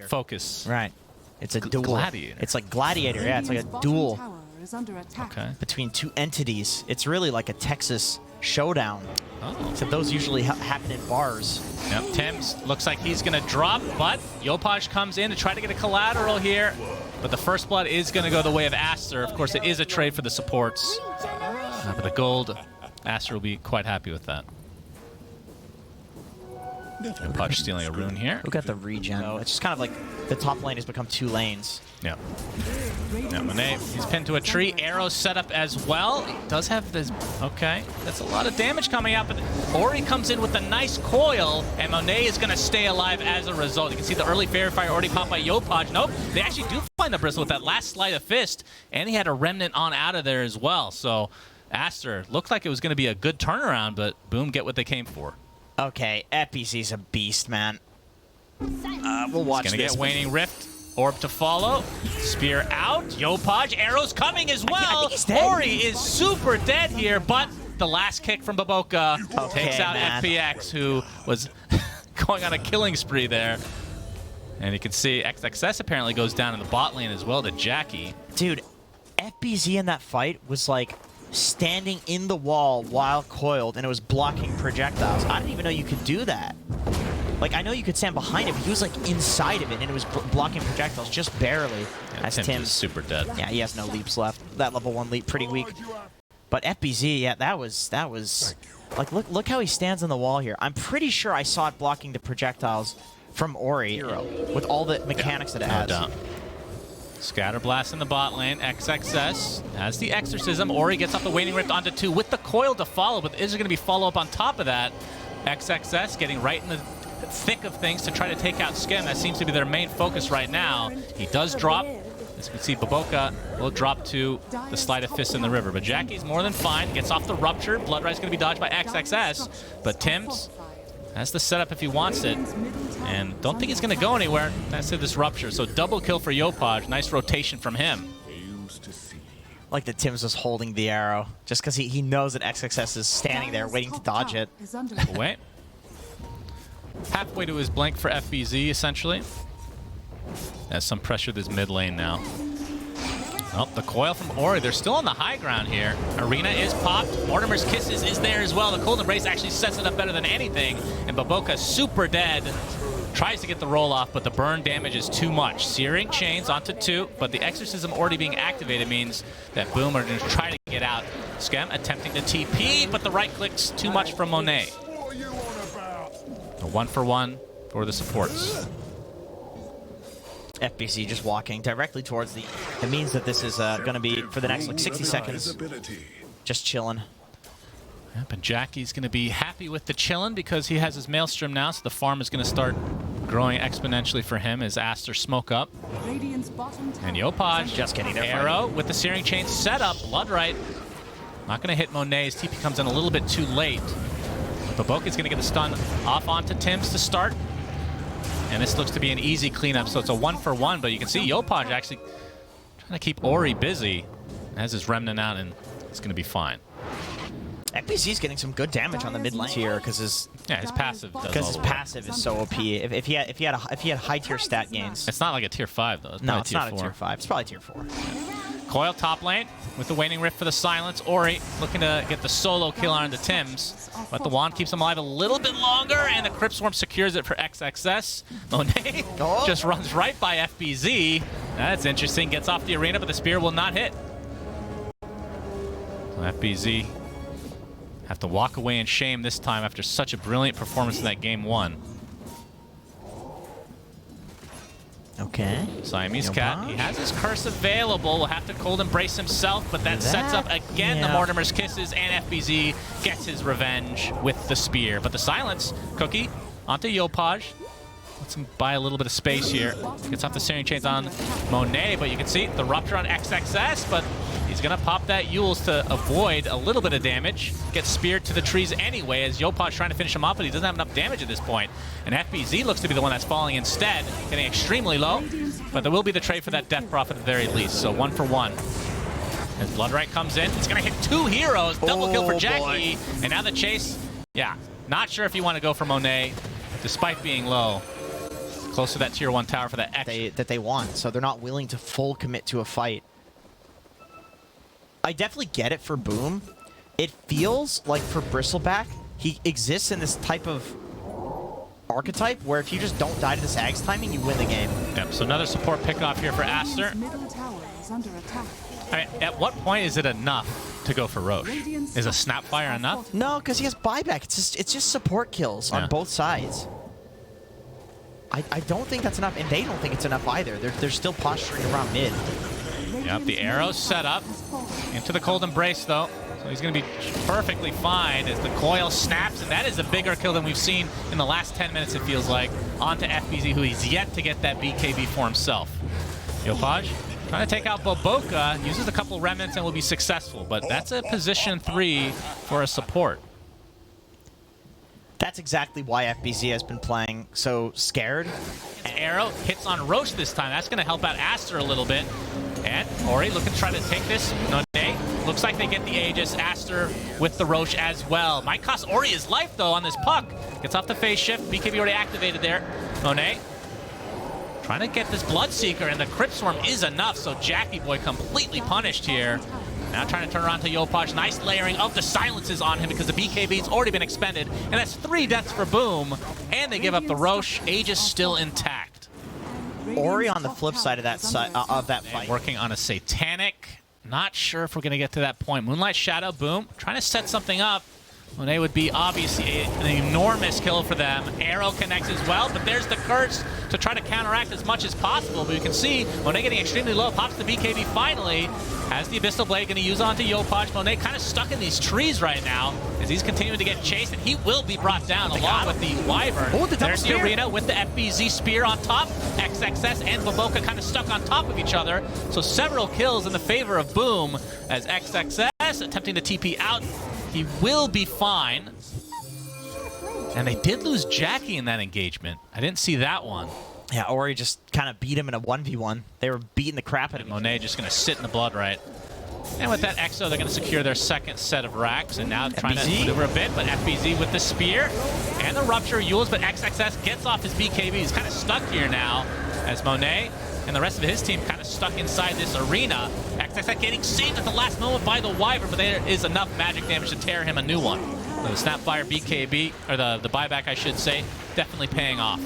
Focus. Right. It's a duel. Gladiator. It's like Gladiator, yeah. It's like a duel Okay. between two entities. It's really like a Texas showdown. Oh. Except those usually happen in bars. Yep, Tim's looks like he's going to drop, but Yopaj comes in to try to get a collateral here. But the first blood is going to go the way of Aster. Of course, it is a trade for the supports. But the gold, Aster will be quite happy with that. Yopaj stealing a rune here. Look at the regen. It's just kind of like the top lane has become 2 lanes. Yeah. Now Monet, he's pinned to a tree. Arrow set up as well. He does have this. Okay. That's a lot of damage coming out, but Ori comes in with a nice coil, and Monet is going to stay alive as a result. You can see the early fairy fire already popped by Yopaj. Nope. They actually do find the bristle with that last sleight of fist, and he had a remnant on out of there as well. So Aster looked like it was going to be a good turnaround, but boom, get what they came for. Okay, EpiZ's a beast, man. We'll watch He's going to this. get Waning Rift. Orb to follow. Spear out. Yopaj. Arrows coming as well. I think he's dead. Ori is super dead here, but the last kick from Baboka takes out FPX, who was going on a killing spree there. And you can see XXS apparently goes down in the bot lane as well to Jackie. Dude, EpiZ in that fight was like standing in the wall while coiled, and it was blocking projectiles. I didn't even know you could do that. Like, I know you could stand behind it, but he was like inside of it, and it was blocking projectiles just barely. Yeah, Tim's super dead. Yeah, he has no leaps left. That level 1 leap pretty weak. But EpiZ, yeah, that was like look how he stands on the wall here. I'm pretty sure I saw it blocking the projectiles from Ori with all the mechanics that it has. No doubt. Scatterblast in the bot lane. XXS has the Exorcism. Ori gets off the Waning Rift onto 2 with the coil to follow, but is there going to be follow-up on top of that? XXS getting right in the thick of things to try to take out Skim. That seems to be their main focus right now. He does drop. As you can see, Baboka will drop to the sleight of fist in the river. But Jackie's more than fine. Gets off the rupture. Blood Ride's going to be dodged by XXS. But Tim's has the setup if he wants it. And don't think he's going to go anywhere. That's this rupture. So double kill for Yopaj. Nice rotation from him. Like the Tim's just holding the arrow. Just because he knows that XXS is standing there waiting to dodge it. Wait. Halfway to his blink for FBZ, essentially. Has some pressure this mid lane now. Oh, the coil from Ori. They're still on the high ground here. Arena is popped. Mortimer's Kisses is there as well. The Cold Embrace actually sets it up better than anything. And Baboka super dead. Tries to get the roll off, but the burn damage is too much. Searing Chains onto 2, but the Exorcism already being activated means that Boom are going to try to get out. Skem attempting to TP, but the right click's too much from Monet. A 1-for-1 for the supports. FBC just walking directly towards the... It means that this is going to be, for the next like 60 seconds, just chilling. Yep, and Jackie's going to be happy with the chillin' because he has his Maelstrom now, so the farm is going to start growing exponentially for him as Aster smoke up. And Yopaj just getting there. Arrow with the Searing Chain set up. Bloodright not going to hit Monet. His TP comes in a little bit too late. Baboka's going to get the stun off onto Tim's to start. And this looks to be an easy cleanup, so it's a 1-for-1, but you can see Yopaj actually trying to keep Ori busy. Has his remnant out, and it's going to be fine. FBC's getting some good damage on the mid lane here because his passive does because his passive is so OP. If he had high tier stat gains, it's not like a tier 5 though. No, it's not a tier 5. It's probably tier 4. Coil top lane with the Waning Rift for the silence. Ori looking to get the solo kill on the Tims, but the wand keeps him alive a little bit longer, and the Crypt Swarm secures it for XXS. Monet just runs right by FBZ. That's interesting. Gets off the arena, but the spear will not hit. FBZ have to walk away in shame this time after such a brilliant performance in that game 1. Okay. Siamese Cat, he has his curse available. Will have to Cold Embrace himself, but that sets up again the Mortimer's Kisses, and FBZ gets his revenge with the spear. But the silence, Cookie, onto Yopaj. Lets him buy a little bit of space here. Gets off the Searing Chains on Monet, but you can see the rupture on XXS, but he's going to pop that Yules to avoid a little bit of damage. Gets speared to the trees anyway as Yopaj trying to finish him off, but he doesn't have enough damage at this point. And FBZ looks to be the one that's falling instead, getting extremely low. But there will be the trade for that Death Prophet at the very least, so 1-for-1. As Bloodright comes in, it's going to hit 2 heroes. Double kill for Jackie. And now the chase, not sure if you want to go for Monet, despite being low. close to that tier 1 tower for that extra. that they want, so they're not willing to full commit to a fight. I definitely get it for Boom. It feels like for Bristleback, he exists in this type of archetype where if you just don't die to the Zag's timing, you win the game. Yep, so another support pickoff here for Aster. I mean, at what point is it enough to go for Roche? Is a Snapfire enough? No, because he has buyback. It's just support kills on both sides. I don't think that's enough, and they don't think it's enough either. They're still posturing around mid. Yep, the arrow's set up. Into the cold embrace, though. So he's going to be perfectly fine as the coil snaps, and that is a bigger kill than we've seen in the last 10 minutes, it feels like. On to FBZ, who he's yet to get that BKB for himself. Yopaj trying to take out Boboka, uses a couple remnants and will be successful, but that's a position 3 for a support. That's exactly why FBZ has been playing so scared. An arrow hits on Roche this time. That's going to help out Aster a little bit. And Ori looking to try to take this. Monet looks like they get the Aegis. Aster with the Roche as well. Might cost Ori his life, though, on this puck. Gets off the phase shift. BKB already activated there. Monet trying to get this Bloodseeker, and the Crypt Swarm is enough, so Jackie Boy completely punished here. Now trying to turn around to Yopaj. Nice layering of the silences on him because the BKB's already been expended. And that's 3 deaths for Boom. And they give up the Roche. Aegis still intact. Ori on the flip side of that fight. Working on a Satanic. Not sure if we're going to get to that point. Moonlight Shadow, Boom. Trying to set something up. Monet would be obviously an enormous kill for them. Arrow connects as well, but there's the curse to try to counteract as much as possible. But you can see Monet getting extremely low. Pops the BKB finally. Has the Abyssal Blade, going to use onto Yopaj. Monet kind of stuck in these trees right now as he's continuing to get chased, and he will be brought down along with the Wyvern. Oh, There's the Arena with the FBZ Spear on top. XXS and Boboka kind of stuck on top of each other. So several kills in the favor of Boom as XXS attempting to TP out. He will be fine. And they did lose Jackie in that engagement. I didn't see that one. Yeah, Ori just kind of beat him in a 1v1. They were beating the crap out of him. Monet just going to sit in the blood right. And with that Exo, they're going to secure their second set of racks. And now trying to maneuver a bit, but FBZ with the Spear and the Rupture Yules, but XXS gets off his BKB. He's kind of stuck here now as Monet and the rest of his team kind of stuck inside this arena. XXS getting saved at the last moment by the Wyvern, but there is enough magic damage to tear him a new one. So the Snapfire BKB, or the buyback I should say, definitely paying off.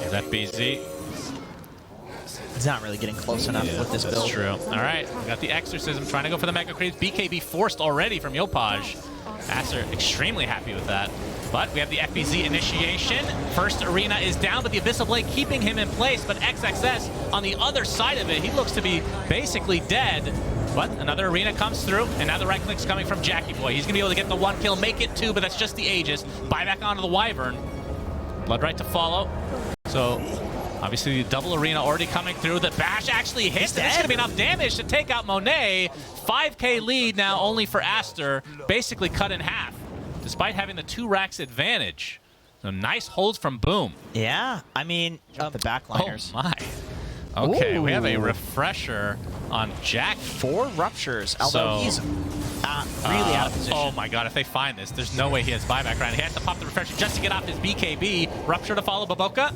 Here's FBZ. He's not really getting close enough with this build. That's true. All right, we got the Exorcism trying to go for the Mega Creeps. BKB forced already from Yopaj. Aster extremely happy with that. But we have the FBZ initiation. First arena is down, but the Abyssal Blade keeping him in place. But XXS on the other side of it, he looks to be basically dead. But another arena comes through, and now the right click's coming from Jackie Boy. He's going to be able to get the 1 kill, make it 2, but that's just the Aegis. Buy back onto the Wyvern. Blood right to follow. So obviously the double arena already coming through. The bash actually hits. There's going to be enough damage to take out Monet. 5K lead now only for Aster, basically cut in half, despite having the 2 racks advantage. So nice holds from Boom. Yeah, I mean, the backliners. Oh my. Okay, we have a Ooh. refresher on Jack. 4 ruptures, although he's really out of position. Oh my god, if they find this, there's no way he has buyback right. He has to pop the refresher just to get off his BKB. Rupture to follow Boboka.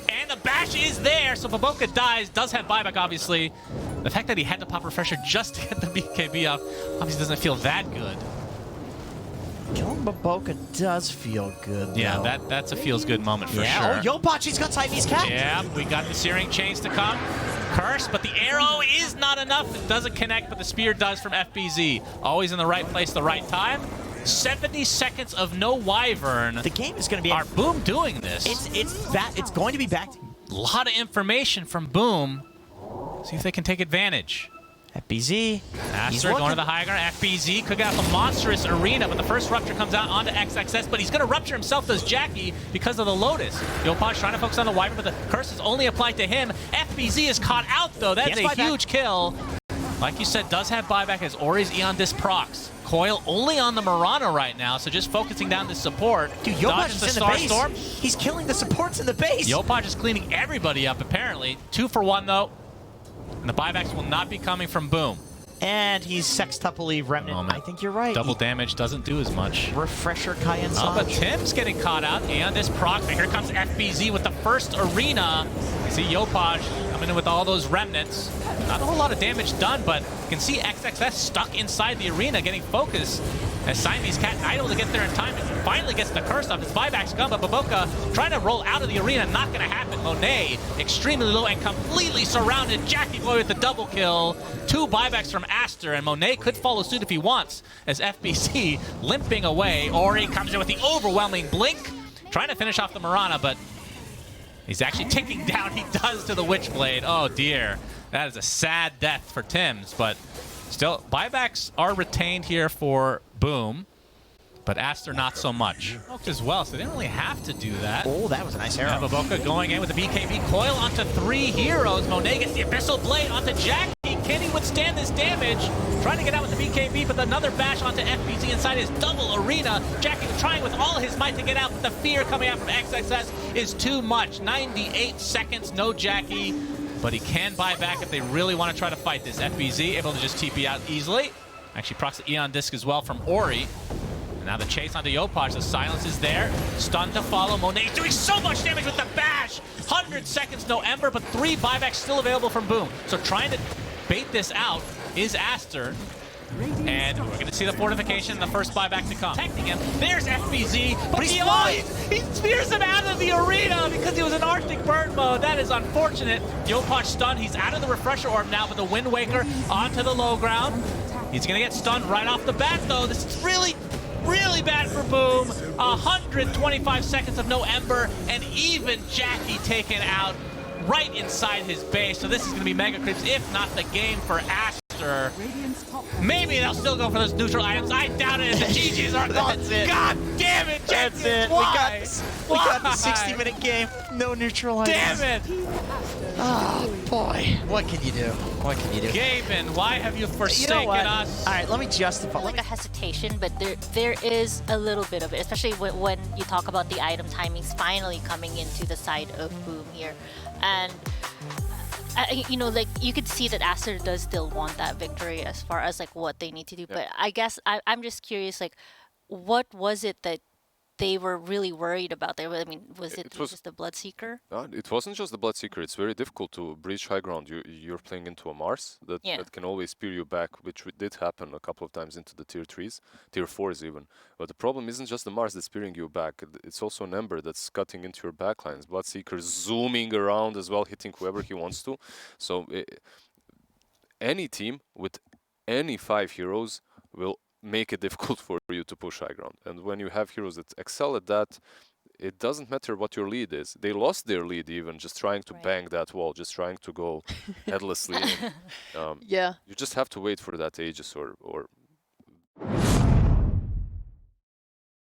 And the bash is there, so Boboka dies, does have buyback, obviously. The fact that he had to pop refresher just to get the BKB off obviously doesn't feel that good. Killing Boboka does feel good, though. Yeah, that's a feels-good moment for sure. Oh, Yopaj, he's got Siamese Cat. Yeah, we got the Searing Chains to come. Curse, but the arrow is not enough. It doesn't connect, but the spear does from FBZ. Always in the right place, the right time. 70 seconds of no Wyvern. The game is going to be... Are Boom doing this? It's going to be back to... A lot of information from Boom. See if they can take advantage. FBZ. Aster going to the high ground. FBZ could get off a monstrous arena, but the first rupture comes out onto XXS, but he's going to rupture himself, does Jackie, because of the Lotus. Yopaj trying to focus on the Wyvern, but the curse is only applied to him. FBZ is caught out, though. That's a huge kill. Like you said, does have buyback as Ori's Eon Disc procs. Coil only on the Murano right now, so just focusing down the support. Dude, Yopaj is in the base. Storm. He's killing the supports in the base. Yopaj is cleaning everybody up, apparently. 2 for 1, though. And the buybacks will not be coming from Boom. And he's sextuple Remnant. I think you're right. Double damage doesn't do as much. Refresher Cayenne But Tim's getting caught out, and this proc. Here comes FBZ with the first arena. You see Yopaj coming in with all those remnants. Not a whole lot of damage done, but you can see XXS stuck inside the arena getting focused. As Siamese Cat idle to get there in time, and he finally gets the curse off. His buyback's gone, but Baboka trying to roll out of the arena, not going to happen. Monet extremely low and completely surrounded. Jackie Boy with the double kill. 2 buybacks from Aster, and Monet could follow suit if he wants, as FBC limping away. Ori comes in with the overwhelming blink, trying to finish off the Mirana, but he's actually ticking down. He does to the Witchblade. Oh dear, that is a sad death for Tims, but still, buybacks are retained here for Boom, but Aster not so much. Smoked as well, so they didn't really have to do that. Oh, that was a nice arrow. Baboka going in with the BKB coil onto 3 heroes. Monet gets the Abyssal Blade onto Jackie. Can he withstand this damage? Trying to get out with the BKB, but another bash onto FBZ inside his double arena. Jackie trying with all his might to get out, but the fear coming out from XXS is too much. 98 seconds, no Jackie, but he can buy back if they really want to try to fight this. FBZ able to just TP out easily. Actually procs the Eon Disc as well from Ori. And now the chase onto Yopaj. The silence is there. Stun to follow. Monet doing so much damage with the bash. 100 seconds, no Ember, but 3 buybacks still available from Boom. So trying to bait this out is Aster. And we're going to see the fortification, the first buyback to come. Protecting him. There's FBZ, but he's fine. He spears him out of the arena because he was in Arctic burn mode. That is unfortunate. Yopaj stunned. He's out of the refresher orb now, but the Wind Waker onto the low ground. He's going to get stunned right off the bat, though. This is really bad for Boom. 125 seconds of no Ember, and even Jackie taken out right inside his base. So this is going to be mega creeps, if not the game for Aster. Maybe they'll still go for those neutral items. I doubt it if the GGs aren't gone. God damn it, Jackie. That's it. Why? We got the 60-minute game. No neutral items. Damn it. Oh, boy. What can you do? What can you do? Gavin, why have you forsaken us? All right, let me justify. Like a hesitation, but there is a little bit of it, especially when you talk about the item timings finally coming into the side of Boom here. And you know, like, you could see that Aster does still want that victory as far as like what they need to do. But I guess I'm just curious, like, what was it that they were really worried about there? I mean, was it just the Bloodseeker? It wasn't just the Bloodseeker. It's very difficult to breach high ground. You're playing into a Mars that can always spear you back, which did happen a couple of times into the tier 3s, tier 4s even. But the problem isn't just the Mars that's spearing you back. It's also an Ember that's cutting into your backlines. Bloodseeker zooming around as well, hitting whoever he wants to. So any team with any 5 heroes will make it difficult for you to push high ground. And when you have heroes that excel at that, it doesn't matter what your lead is. They lost their lead even just trying to bang that wall, just trying to go headlessly in. You just have to wait for that Aegis or